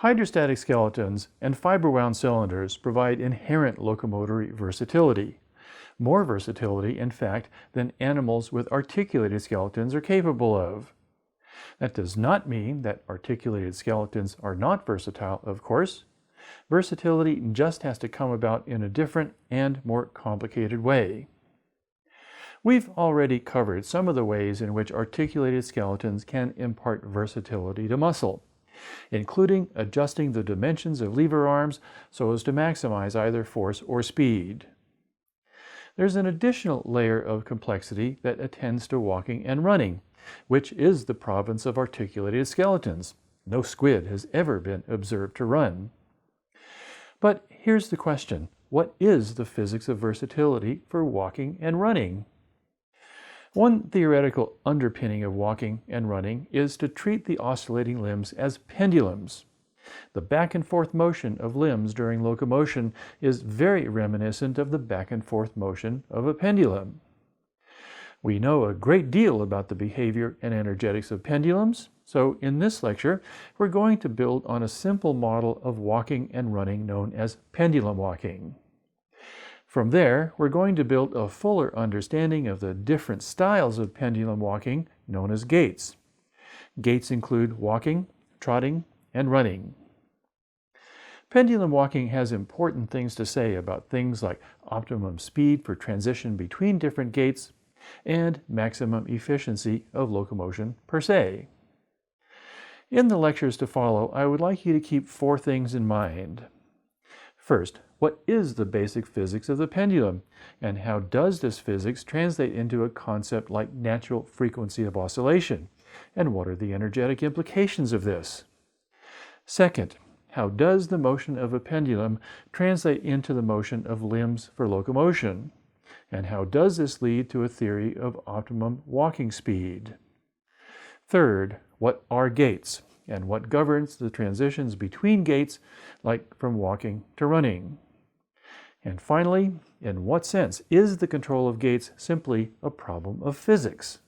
Hydrostatic skeletons and fiber-wound cylinders provide inherent locomotory versatility. More versatility, in fact, than animals with articulated skeletons are capable of. That does not mean that articulated skeletons are not versatile, of course. Versatility just has to come about in a different and more complicated way. We've already covered some of the ways in which articulated skeletons can impart versatility to muscle, including adjusting the dimensions of lever arms so as to maximize either force or speed. There's an additional layer of complexity that attends to walking and running, which is the province of articulated skeletons. No squid has ever been observed to run. But here's the question: what is the physics of versatility for walking and running? One theoretical underpinning of walking and running is to treat the oscillating limbs as pendulums. The back and forth motion of limbs during locomotion is very reminiscent of the back and forth motion of a pendulum. We know a great deal about the behavior and energetics of pendulums, so in this lecture we're going to build on a simple model of walking and running known as pendulum walking. From there, we're going to build a fuller understanding of the different styles of pendulum walking known as gaits. Gaits include walking, trotting, and running. Pendulum walking has important things to say about things like optimum speed for transition between different gaits and maximum efficiency of locomotion per se. In the lectures to follow, I would like you to keep 4 things in mind. First, what is the basic physics of the pendulum, and how does this physics translate into a concept like natural frequency of oscillation, and what are the energetic implications of this? Second, how does the motion of a pendulum translate into the motion of limbs for locomotion, and how does this lead to a theory of optimum walking speed? Third, what are gaits, and what governs the transitions between gaits, like from walking to running? And finally, in what sense is the control of gaits simply a problem of physics?